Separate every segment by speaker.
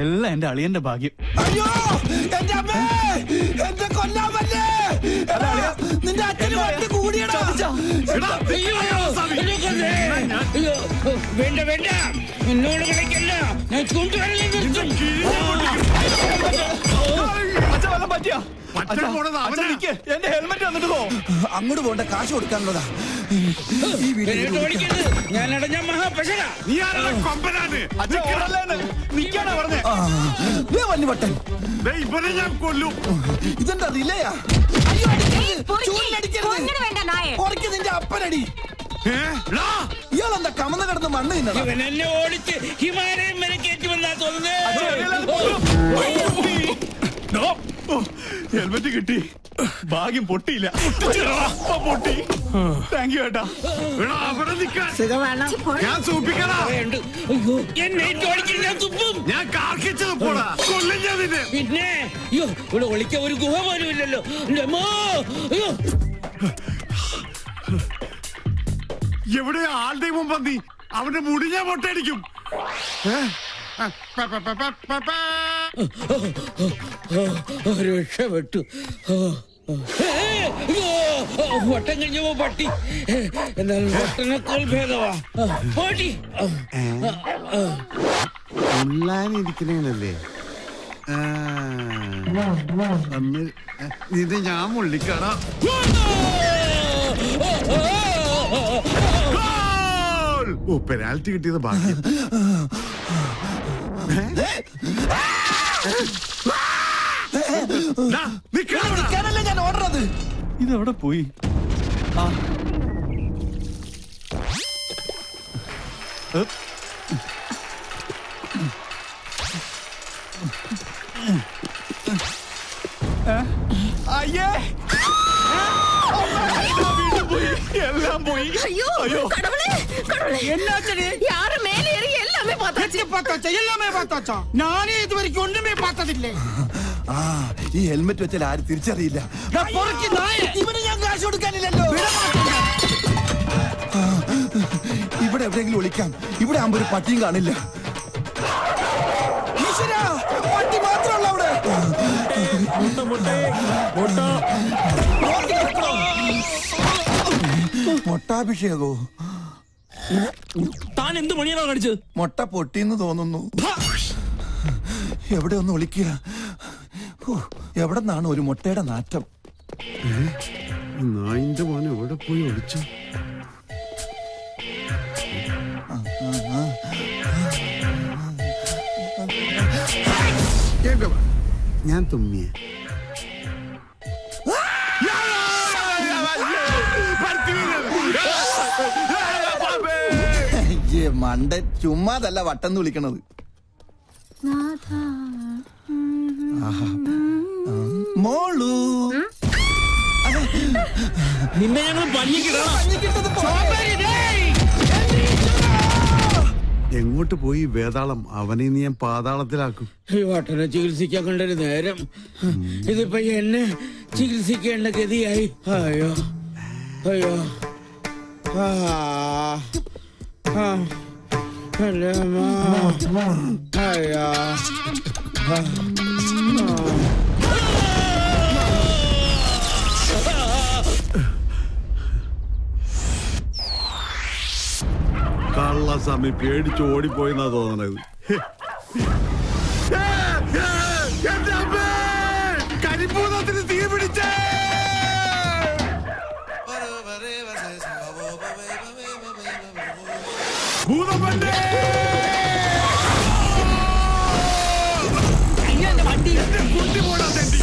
Speaker 1: എല്ലാം എന്റെ അളിയന്റെ ഭാഗ്യം.
Speaker 2: അയ്യോ എന്റെ കൊല്ലാമല്ലേ, നിന്റെ അച്ഛന് വണ്ടി കൂടിയടാ.
Speaker 3: വേണ്ട വേണ്ട, എന്നോട് കളിക്കല്ല, ഞാൻ ചൂണ്ടുവരലേ നിർത്തും.
Speaker 1: എന്റെ ഹെൽമെറ്റ് വന്നിട്ട് പോ.
Speaker 2: അങ്ങോട്ട് പോണ്ട, കാശ് കൊടുക്കാനുള്ളതാ.
Speaker 3: ഞാൻ അടഞ്ഞ മഹാപശക.
Speaker 2: വന്നി വട്ടൻ
Speaker 4: ഞാൻ കൊല്ലും.
Speaker 2: ഇതെന്താ റിലയാ? നിന്റെ അപ്പനടി. ഇയാളെന്താ കമന്ന് കിടന്ന് മണ്ണ് തിന്നണം?
Speaker 3: ഇവൻ എന്നെ ഓടിച്ച് ഹിമാലയം വരെ കയറ്റുമെന്നാ തോന്നുന്നത്.
Speaker 1: ഹെൽമെറ്റ് കിട്ടി, ഭാഗ്യം പൊട്ടിയില്ല. പൊട്ടി. താങ്ക് യു ഏട്ടാ.
Speaker 4: ഞാൻ സൂപ്പിക്കടാ.
Speaker 3: എന്നെ ഓടിക്കുന്ന തുപ്പും.
Speaker 4: ഞാൻ കാർക്കിച്ചത് പോടാ, കൊല്ലും ഞാൻ നിന്നെ.
Speaker 3: പിന്നെ അയ്യോ, ഇവിടെ ഒളിക്കാൻ ഒരു ഗുഹ പോലും ഇല്ലല്ലോ. അയ്യോ,
Speaker 4: എവിടെ ആൾ ദൈവം പന്നി, അവന്റെ മുടി ഞാൻ പൊട്ടടിക്കും.
Speaker 3: രക്ഷപ്പെട്ടു. വട്ടം കഴിഞ്ഞപ്പോ പട്ടി, എന്നാലും വട്ടനേക്കാൾ ഭേദവാ പോട്ടി.
Speaker 4: ഉള്ളാനിരിക്കണേനല്ലേ ഇത് ഞാൻ മുള്ളിക്കട. പെനാൽറ്റി കിട്ടിയത് ഭാഗ്യം.
Speaker 2: നിൽക്കാനല്ലേ ഞാൻ ഓർഡറത്.
Speaker 1: ഇതെവിടെ പോയി? അയ്യേ, എല്ലാം പോയി.
Speaker 5: ஐயோ கடவுளே கடவுளே,
Speaker 6: என்னாச்சு?
Speaker 5: யாரு மேலே ஏறி எல்லாமே பார்த்தாச்சு.
Speaker 6: எல்லாமே பார்த்தாச்சா? நானே இது வரைக்கும் ஒண்ணுமே பார்த்ததில்லை.
Speaker 2: ഈ ഹെൽമെറ്റ് വെച്ചാൽ ആരും തിരിച്ചറിയില്ല. ഇവന് ഞാൻ കാശ് കൊടുക്കാനില്ലല്ലോ. ഇവിടെ എവിടെയെങ്കിലും ഒളിക്കാം. ഇവിടെ ആകുമ്പോ ഒരു പട്ടിയും കാണില്ല. ഈശ്വരാ, പട്ടി മാത്രമല്ല അവിടെ. മൊട്ടാഭിഷേകോ?
Speaker 6: താൻ എന്ത് മണിയാണോ കാണിച്ചത്?
Speaker 2: മൊട്ട പൊട്ടിന്ന് തോന്നുന്നു. എവിടെ ഒന്ന് ഒളിക്കുക? എവിടെ നിന്നാണ് ഒരു മുട്ടയുടെ നാറ്റം?
Speaker 4: നായിന്റെ മോനെ എവിടെ പോയി ഒളിച്ചു? ഞാൻ തുമ്മിയ
Speaker 2: മണ്ട ചുമ്മാതല്ല വട്ടന്ന് വിളിക്കണത്. മോളു
Speaker 6: നിന്നെ ഞങ്ങൾ
Speaker 4: എങ്ങോട്ട് പോയി വേതാളം? അവനെ നീ ഞാൻ പാതാളത്തിലാക്കും.
Speaker 3: ഈ വട്ടനെ ചികിത്സിക്കാൻ കണ്ടൊരു നേരം, ഇതിപ്പോ എന്നെ ചികിത്സിക്കേണ്ട ഗതിയായി. അയ്യോ അയ്യോ, അയ്യോ.
Speaker 4: കള്ളസ്വാമി പേടിച്ച് ഓടിപ്പോയെന്നാ തോന്നണത്. കരിപ്പൂതത്തിന് തീ പിടിച്ചേ. ഭൂതമല്ലേ കുട്ടി പോടാ തെണ്ടി.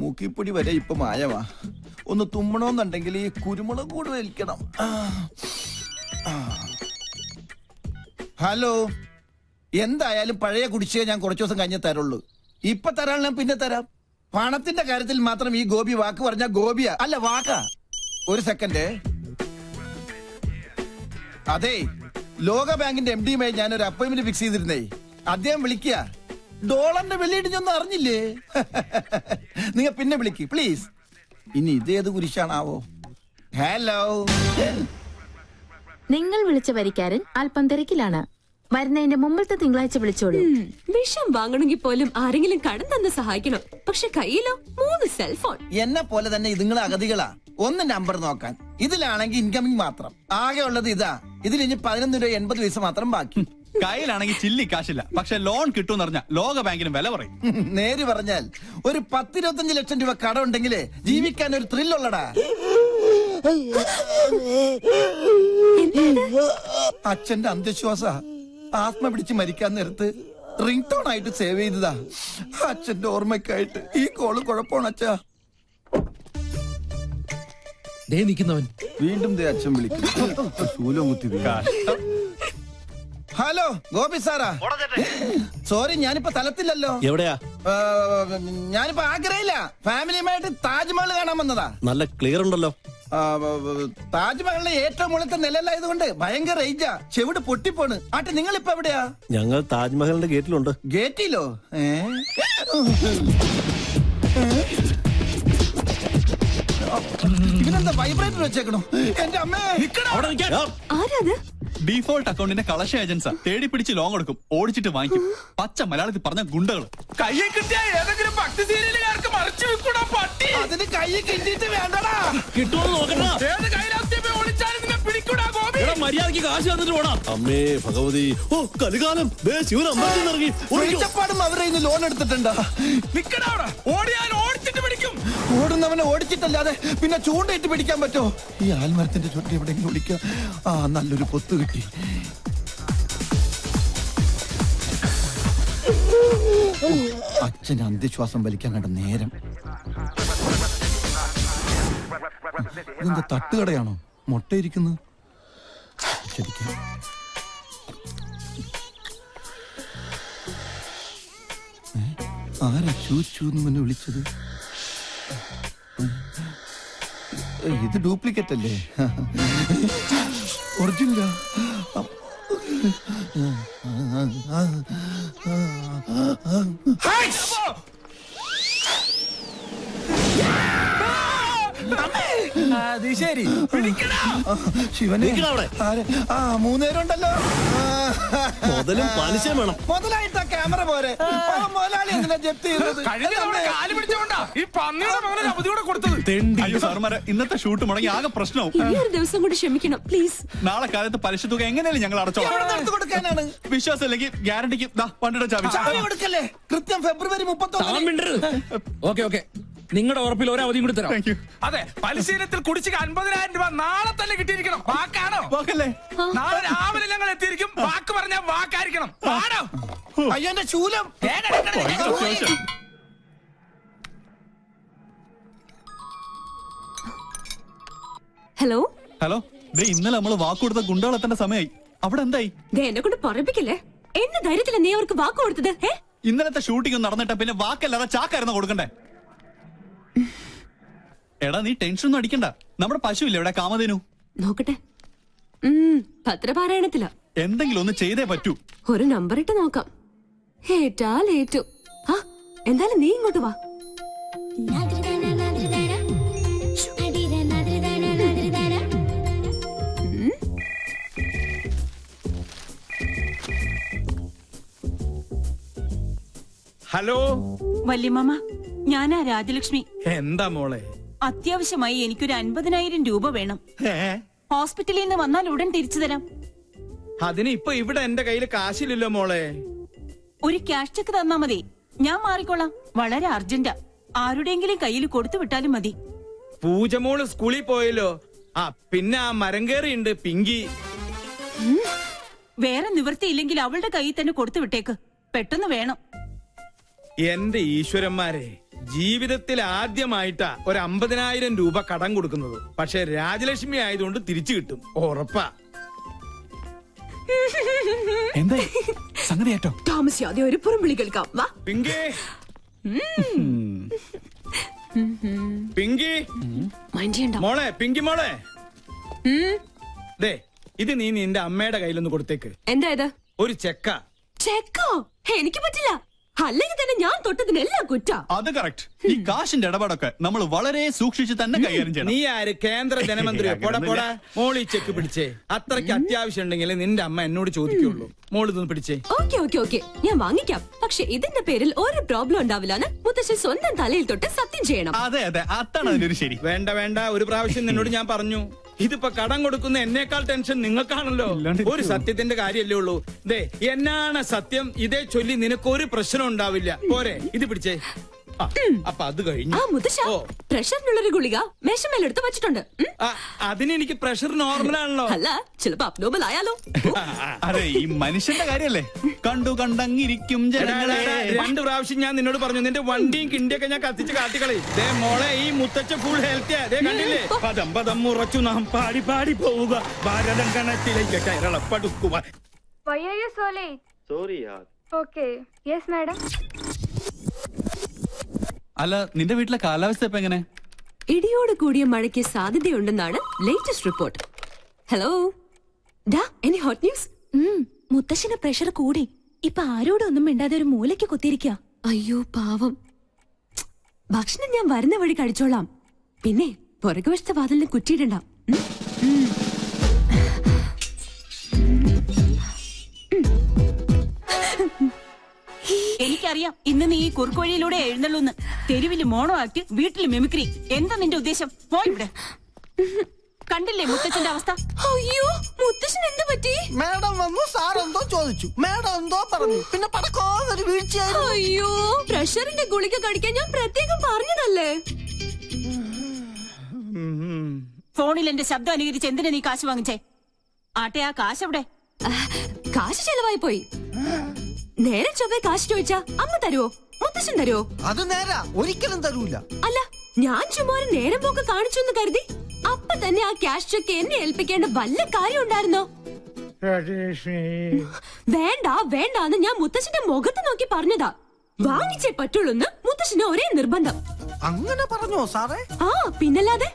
Speaker 2: മൂക്കിപ്പൊടി വരെ ഇപ്പൊ മായമാ. ഒന്ന് തുമ്മണോന്നുണ്ടെങ്കിൽ ഈ കുരുമുളക് കൂടി വലിക്കണം. ഹലോ, എന്തായാലും പഴയ കുടിശ്ശിക ഞാൻ കുറച്ചു ദിവസം കഴിഞ്ഞേ തരുള്ളൂ. ഇപ്പൊ തരാൻ ഞാൻ പിന്നെ തരാം. പണത്തിന്റെ കാര്യത്തിൽ മാത്രം ഈ ഗോപി വാക്ക് പറഞ്ഞ ഗോപിയാ അല്ല വാക്കാ. ഒരു സെക്കൻഡ്. അതെ, ലോക ബാങ്കിന്റെ MD-യുമായി ഞാനൊരു അപ്പോയിന്റ്മെന്റ് ഫിക്സ് ചെയ്തിരുന്നേ. അദ്ദേഹം വിളിക്കുക. ഡോളറിന്റെ വെള്ളിയിടിഞ്ഞൊന്നും അറിഞ്ഞില്ലേ? നിങ്ങൾ പിന്നെ വിളിക്ക് പ്ലീസ്. ഇനി ഇതേത് കുരിശാണാവോ? ഹലോ.
Speaker 5: നിങ്ങൾ വിളിച്ച വരിക്കാരൻ അല്പം തിരക്കിലാണ്. വരുന്നതിന്റെ മുമ്പത്തെ തിങ്കളാഴ്ച വിളിച്ചോളൂ.
Speaker 7: വിഷം വാങ്ങണമെങ്കിൽ പോലും ആരെങ്കിലും കടം തന്ന് സഹായിക്കണം. പക്ഷെ കയ്യിലോ 3 സെൽഫോൺ.
Speaker 2: എന്നെ പോലെ തന്നെ ഇതുങ്ങളെ അഗതികളാ. ഒന്ന് നമ്പർ നോക്കാൻ. ഇതിലാണെങ്കിൽ ഇൻകമിങ് മാത്രം. ആകെ ഉള്ളത് ഇതാ. ഇതിൽ ഇനി 11 രൂപ 80 പൈസ മാത്രം ബാക്കി.
Speaker 1: കയ്യിലാണെങ്കിൽ ചില്ലി കാശില്ല. പക്ഷെ ലോൺ കിട്ടും പറഞ്ഞ ലോക ബാങ്കിന് വില പറയും.
Speaker 2: നേര് പറഞ്ഞാൽ ഒരു 10-25 ലക്ഷം രൂപ കടം ഉണ്ടെങ്കിലേ ജീവിക്കാൻ ഒരു ത്രില്ലുള്ളടാ. അച്ഛന്റെ അന്ധവിശ്വാസ. ആത്മ പിടിച്ച് മരിക്കാൻ നേരത്ത് റിംഗ് ടോൺ ആയിട്ട് സേവ് ചെയ്തതാ. അച്ഛന്റെ ഓർമ്മയ്ക്കായിട്ട്. ഈ കോള് കുഴപ്പമാണ് അച്ഛാ.
Speaker 3: നിൽക്കുന്നവൻ
Speaker 2: വീണ്ടും അച്ഛൻ വിളിക്കും. ശൂലം കുത്തി വീഴും. Hello Gopi Sarah. സോറി, ഞാനിപ്പോ തലത്തില്ലല്ലോ.
Speaker 8: എവിടെയാ?
Speaker 2: ഞാനിപ്പോ ആഗ്രയില്ല. ഫാമിലിയുമായിട്ട് താജ്മഹൽ കാണാൻ വന്നതാ.
Speaker 8: നല്ല ക്ലിയർ ഉണ്ടല്ലോ.
Speaker 2: താജ്മഹലിന്റെ ഏറ്റവും മുകളിലത്തെ നിലയിലായതുകൊണ്ട് ഭയങ്കര റേഞ്ചാ. ചെവിട് പൊട്ടിപ്പോണ്. ആട്ടെ, നിങ്ങളിപ്പോ എവിടെയാ?
Speaker 8: ഞങ്ങൾ താജ്മഹലിന്റെ ഗേറ്റിലുണ്ട്.
Speaker 2: ഗേറ്റിലോ? ഇവനെന്താ വൈബ്രേറ്റർ വെച്ചേക്കണോ? എന്റെ അമ്മേ.
Speaker 7: ആരാത്?
Speaker 1: ഡീഫോൾട്ട് അക്കൗണ്ടിന്റെ കളക്ഷൻ ഏജൻസാ. തേടി പിടിച്ച് ലോൺ കൊടുക്കും, ഓടിച്ചിട്ട് വാങ്ങിക്കും. പച്ച മലയാളത്തിൽ പറഞ്ഞ ഗുണ്ടകള്.
Speaker 6: കയ്യെ കിട്ടിയ ഏതെങ്കിലും ഭക്തി സീരിയലുകാർക്ക് മറിച്ചു വെക്കൂടാ പട്ടി.
Speaker 2: അതിന് കൈ കിട്ടിയിട്ട് വേണ്ടടാ.
Speaker 3: കിട്ടുമോ നോക്കണ്ട.
Speaker 6: ഏത് കൈലാസ്യമേ ഒളിച്ചാലും നിന്നെ പിടിക്കൂടാ ഗോപി.
Speaker 3: മര്യാദക്ക് കാശ് തന്നിട്ട് പോടാ.
Speaker 8: അമ്മേ ഭഗവതി. ഓ കലികാലം. ശിവൻ അമ്പലത്തിൽ ഇറങ്ങി.
Speaker 2: ഒഴിച്ചപ്പാടും അവരുടെ ഇന്ന് ലോൺ എടുത്തിട്ടുണ്ടാ.
Speaker 6: നിക്കടാ അവിടെ. ഓടിയാൽ ഓടിച്ചിട്ട് പിടിക്കും.
Speaker 2: ഓടുന്നവനെ ഓടിച്ചിട്ടല്ലാതെ പിന്നെ ചൂണ്ടയിട്ട് പിടിക്കാൻ പറ്റോ? ഈ ആൽമരത്തിന്റെ ചുറ്റി എവിടെയെങ്കിലും ഒളിക്കാം. നല്ലൊരു പൊത്ത് കിട്ടി. അച്ഛന് അന്ധവിശ്വാസം വലിക്കാൻ കണ്ട നേരം. ഇതെന്താ തട്ടുകടയാണോ? മുട്ടയിരിക്കുന്നത്. ശരിക്കും ആരാ ചൂന്ന് മുന്നെ വിളിച്ചത്? ഇത് ഡ്യൂപ്ലിക്കേറ്റ് അല്ലേ? ഒറിജിനലാ?
Speaker 6: അത് ശരി.
Speaker 2: ശിവനെ.
Speaker 8: അവിടെ.
Speaker 2: 3 നേരമുണ്ടല്ലോ.
Speaker 8: മുതലും പലിശയും വേണം.
Speaker 2: മുതലായിട്ട് ക്യാമറ പോരെ. മുതലാളി എന്തിനാ ജപ്തി ചെയ്തത്?
Speaker 6: കാല് പിടിച്ചോണ്ടാ ഈ പന്നിയുടെ മകനെ അവധിയോടെ കൊടുത്തത്.
Speaker 1: അയ്യോ സാർമാരെ, ഇന്നത്തെ ഷൂട്ട് മുടങ്ങി ആകെ പ്രശ്നവും.
Speaker 7: ഇനി ഒരു ദിവസം കൂടി ക്ഷമിക്കണം പ്ലീസ്.
Speaker 1: നാളെ കാലത്ത് പലിശ തുക എങ്ങനെയാലും ഞങ്ങൾ അടച്ചോളാം.
Speaker 2: എവിടെ നിന്ന് എടുത്ത് കൊടുക്കാനാണ്?
Speaker 1: വിശ്വാസം ഇല്ലെങ്കിൽ ഗ്യാരണ്ടിക്ക് വണ്ടിയുടെ ചാവി.
Speaker 2: ചാവി കൊടുക്കല്ലേ? കൃത്യം ഫെബ്രുവരി 31.
Speaker 3: ഓക്കെ നിങ്ങളുടെ ഉറപ്പിൽ ഒരവധിയും കൂടി തരാം.
Speaker 1: Thank you.
Speaker 6: അതെ, പരിശീലനത്തിൽ കുടിശ്ശിക 50,000 രൂപ നാളെ തന്നെ കിട്ടിയിരിക്കണം. വാക്കാണോ?
Speaker 1: വാക്കല്ലേ?
Speaker 6: നാളെ രാവിലെ ഞങ്ങൾ എത്തിയിരിക്കും. വാക്ക് പറഞ്ഞാൽ വാക്കായിരിക്കണം. ആണോ?
Speaker 2: അയ്യോ എന്റെ ശൂലം.
Speaker 7: ഹലോ
Speaker 1: ഹലോ, ഇന്നലെ നമ്മള് വാക്കുകൊടുത്ത ഗുണ്ടകൾ എത്തേണ്ട സമയമായി. അവിടെ എന്തായി?
Speaker 7: എന്നെ കൊണ്ട് പറപ്പിക്കല്ലേ. എന്ന ധൈര്യത്തില നീ അവർക്ക് വാക്ക് കൊടുത്തത്?
Speaker 1: ഇന്നലത്തെ ഷൂട്ടിംഗ് നടന്നിട്ട് പിന്നെ വാക്കല്ലാതെ ചാക്കായിരുന്നു കൊടുക്കണ്ടേ? എടാ നീ ടെൻഷൻ ഒന്നും അടിക്കണ്ട. നമ്മുടെ പശുവില്ലേ ഇവിടെ, കാമധേനു?
Speaker 7: നോക്കട്ടെ. പത്രപാരായണത്തില.
Speaker 1: എന്തെങ്കിലും ഒന്ന് ചെയ്തേ പറ്റൂ.
Speaker 7: ഒരു നമ്പർ ഇട്ട് നോക്കാം. ഏറ്റാൽ ഏറ്റു. എന്തായാലും നീ ഇങ്ങോട്ട് വാ.
Speaker 6: ഹലോ
Speaker 9: വല്യമ്മ, ഞാനാ രാജലക്ഷ്മി.
Speaker 6: എന്താ മോളെ?
Speaker 9: അത്യാവശ്യമായി എനിക്കൊരു 50,000 രൂപ വേണം. ഹോസ്പിറ്റലിൽ നിന്ന് വന്നാൽ ഉടൻ തിരിച്ചു തരാം.
Speaker 6: അതിന് ഇപ്പൊ ഇവിടെ എന്റെ കയ്യിൽ കാശില്ലല്ലോ മോളെ.
Speaker 9: ഒരു ക്യാഷ് ചെക്ക് തന്നാ മതി, ഞാൻ മാറിക്കോളാം. വളരെ അർജന്റാ. ആരുടെയെങ്കിലും കയ്യിൽ കൊടുത്തു വിട്ടാലും മതി.
Speaker 6: പൂജമോള് സ്കൂളിൽ പോയല്ലോ. പിന്നെ ആ മരം കയറിയുണ്ട് പിങ്കി.
Speaker 9: വേറെ നിവൃത്തിയില്ലെങ്കിൽ അവളുടെ കയ്യിൽ തന്നെ കൊടുത്തു വിട്ടേക്ക്. പെട്ടെന്ന് വേണം.
Speaker 6: എന്റെ ഈശ്വരന്മാരെ, ജീവിതത്തിൽ ആദ്യമായിട്ടാ ഒരു 50,000 രൂപ കടം കൊടുക്കുന്നത്. പക്ഷെ രാജലക്ഷ്മി ആയതുകൊണ്ട് തിരിച്ചു കിട്ടും, ഉറപ്പാ.
Speaker 1: എന്താ സംഗതി ഏറ്റോ?
Speaker 7: താമസിയാതെ ഒരു പുറംവിളി കേൾക്കാം. വാ
Speaker 6: പിങ്കി, പിങ്കി
Speaker 7: മൈൻഡ് ചെയ്യണ്ട.
Speaker 6: മോളെ, പിങ്കി മോളെ, ദേ ഇത് നീ നിന്റെ അമ്മയുടെ കയ്യിലൊന്ന് കൊടുത്തേക്ക്.
Speaker 7: എന്താ ഇത്?
Speaker 6: ഒരു ചെക്ക.
Speaker 7: ചെക്കോ? എനിക്ക് പറ്റില്ല. അല്ലെങ്കിൽ തന്നെ ഞാൻ തൊട്ടതിനെല്ലാം കുറ്റ.
Speaker 1: അത് കറക്റ്റ്. ഈ കാശിന്റെ ഇടപാടൊക്കെ നമ്മൾ വളരെ സൂക്ഷിച്ച് തന്നെ കൈകാര്യം ചെയ്യണം.
Speaker 6: നീ ആര്? കേന്ദ്ര ധനമന്ത്രിയോ? പോടാ പോടാ. മോളി ചെക്ക് പിടിച്ചേ. അത്രയ്ക്ക് അത്യാവശ്യം ഉണ്ടെങ്കിൽ നിന്റെ അമ്മ എന്നോട് ചോദിക്കുള്ളൂ. മോള് ഇതൊന്ന് പിടിച്ചേ.
Speaker 7: ഓക്കെ ഞാൻ വാങ്ങിക്കാം. പക്ഷെ ഇതിന്റെ പേരിൽ ഒരു പ്രോബ്ലം ഉണ്ടാവില്ലാന്ന് മുത്തശ്ശൻ സ്വന്തം തലയിൽ തൊട്ട് സത്യം ചെയ്യണം.
Speaker 1: അതെ അതാണ് അതിലൊരു ശരി.
Speaker 6: വേണ്ട, ഒരു പ്രാവശ്യം നിന്നോട് ഞാൻ പറഞ്ഞു. ഇതിപ്പോ കടം കൊടുക്കുന്ന എന്നേക്കാൾ ടെൻഷൻ നിങ്ങൾക്കാണല്ലോ. ഒരു സത്യത്തിന്റെ കാര്യല്ലേ ഉള്ളൂ. ദേ എന്നാണ് സത്യം, ഇതേ ചൊല്ലി നിനക്കൊരു പ്രശ്നം ഉണ്ടാവില്ല. പോരെ, ഇത് പിടിച്ചേ. അപ്പൊ അത് കഴിഞ്ഞു.
Speaker 7: മുത്തശ്ശ, പ്രഷറിനുള്ളൊരു ഗുളിക മേശമേലെടുത്ത് വെച്ചിട്ടുണ്ട്.
Speaker 6: അതിനെനിക്ക് പ്രഷർ നോർമൽ ആണല്ലോ.
Speaker 7: അല്ല, ചിലപ്പോ അബ്നോർമൽ ആയാലോ.
Speaker 1: അതെ, ഈ മനുഷ്യന്റെ കാര്യല്ലേ. കണ്ടങ്ങിരിക്കും ജനങ്ങളെ.
Speaker 6: 2 പ്രാവശ്യം ഞാൻ നിന്നോട് പറഞ്ഞു നിന്റെ വണ്ടിയും കിണ്ടിയൊക്കെ ഞാൻ കത്തിച്ച് കാട്ടിക്കളി. ദേ മോളെ, ഈ മുത്തച്ഛ ഫുൾ ഹെൽത്തിയാ. ദേ കണ്ടില്ലേ? പദം ഉറച്ചു നാം പാടി പാടി പോവുക, ഭാരതം കണത്തിലേക്ക് കേരളപ്പെടുക്കുക.
Speaker 10: Why are you so late?
Speaker 8: Sorry, yaar.
Speaker 10: Okay. Yes, madam.
Speaker 1: അല്ല, നിന്റെ വീട്ടിലെ കാലാവസ്ഥ ഇപ്പൊ എങ്ങനെ?
Speaker 7: ഇടിയോട് കൂടിയ മഴയ്ക്ക് സാധ്യതയുണ്ടെന്നാണ് ലേറ്റസ്റ്റ് റിപ്പോർട്ട്. ഹലോ ഡാ, എനി ഹോട്ട് ന്യൂസ്?
Speaker 5: മുത്തശ്ശന് പ്രഷർ കൂടി. ഇപ്പൊ ആരോടൊന്നും മിണ്ടാതെ ഒരു മൂലയ്ക്ക് കുത്തിയിരിക്കുക.
Speaker 7: അയ്യോ പാവം. ഭക്ഷണം ഞാൻ വരുന്ന വഴി കഴിച്ചോളാം. പിന്നെ പുറകുവശത്തെ വാതിലിന് കുറ്റിയിടണ്ട.
Speaker 9: എനിക്കറിയാം ഇന്ന് നീ ഈ കുറുക്കോഴിയിലൂടെ എഴുന്നള്ളൂന്ന്. തെരുവില് മോണോ ആക്ട്, വീട്ടില് മിമിക്രി. എന്താ നിന്റെ ഉദ്ദേശം? പോയിവിടെ. കണ്ടില്ലേ മുത്തച്ഛന്റെ അവസ്ഥ?
Speaker 7: അയ്യോ, മുത്തശ്ശൻ എന്ത് പറ്റി?
Speaker 2: മാഡം വന്നു, സാർ എന്തോ ചോദിച്ചു, മാഡം എന്തോ പറഞ്ഞു, പിന്നെ പടക്കോന്നൊരു വീഴ്ചയായിരുന്നു.
Speaker 7: അയ്യോ, പ്രഷറിന്റെ ഗുളിക കഴിക്കാൻ ഞാൻ പ്രത്യേകം പറഞ്ഞതല്ലേ.
Speaker 9: ഫോണിൽ എന്റെ ശബ്ദം അനുകരിച്ച് എന്തിനാ നീ കാശ് വാങ്ങിച്ചേ? ആട്ടെ, ആ കാശ് എവിടെ?
Speaker 7: കാശ് ചെലവായി പോയി. നേരെ ചൊവ്വേ കാശ് ചോദിച്ചാ അമ്മ തരുവോ? മുത്തശ്ശൻ തരുവോ?
Speaker 2: അത് നേരാ, ഒരിക്കലും തരൂല.
Speaker 7: അല്ല, ഞാൻ ചുമ്മാ ഒരു നേരം പോക്ക് കാണിച്ചു എന്ന് കരുതി അപ്പൊ തന്നെ ആ ക്യാഷ് ചെക്ക് എന്നെ ഏൽപ്പിക്കേണ്ട വല്ല കാര്യം ഉണ്ടായിരുന്നോ? വേണ്ടാന്ന് ഞാൻ മുത്തശ്ശന്റെ മുഖത്ത് നോക്കി പറഞ്ഞതാ. വാങ്ങിച്ചേ പറ്റുള്ളൂന്ന് മുത്തശ്ശന് ഒരേ നിർബന്ധം.
Speaker 2: അങ്ങനെ പറഞ്ഞോ സാറേ?
Speaker 7: ആ, പിന്നല്ലാതെ.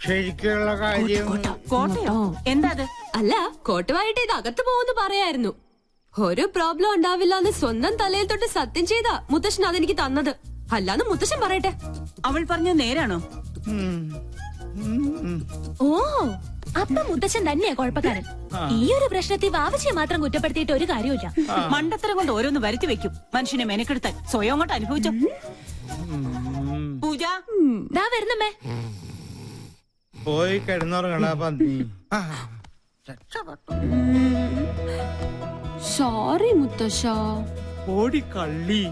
Speaker 6: ശരിക്കുള്ള കാര്യം.
Speaker 9: കോട്ടയോ? എന്താ അത്?
Speaker 7: അല്ല, കോട്ടുവായിട്ട് ഇത് അകത്ത് പോകുന്നു പറയായിരുന്നു. ഒരു പ്രോബ്ലം ഉണ്ടാവില്ല എന്ന് സ്വന്തം തലയിൽ തൊട്ട് സത്യം ചെയ്താ മുത്തശ്ശൻ അതെനിക്ക് തന്നത്. അല്ലാന്ന് മുത്തശ്ശൻ പറയട്ടെ.
Speaker 9: അവൾ പറഞ്ഞത് നേരാണോ?
Speaker 5: ഓ, അപ്പൊ മുത്തച്ഛൻ തന്നെയാ കുഴപ്പക്കാരൻ. ഈ ഒരു പ്രശ്നത്തിൽ വാവച്ചിയെ മാത്രം കുറ്റപ്പെടുത്തിയിട്ട് ഒരു കാര്യമില്ല.
Speaker 9: മണ്ടത്തരം കൊണ്ട് ഓരോന്ന് വരുത്തി വെക്കും. മനുഷ്യനെ മെനക്കെടുത്താൻ സ്വയം അങ്ങോട്ട് അനുഭവിച്ചോ. പൂജ,
Speaker 5: ദാ വരുന്നമ്മേ.
Speaker 6: പോയി കിടന്നുറങ്ങടാ പന്നി.
Speaker 7: സോറി മുത്തശ്ശ.
Speaker 6: ഓടി കള്ളി.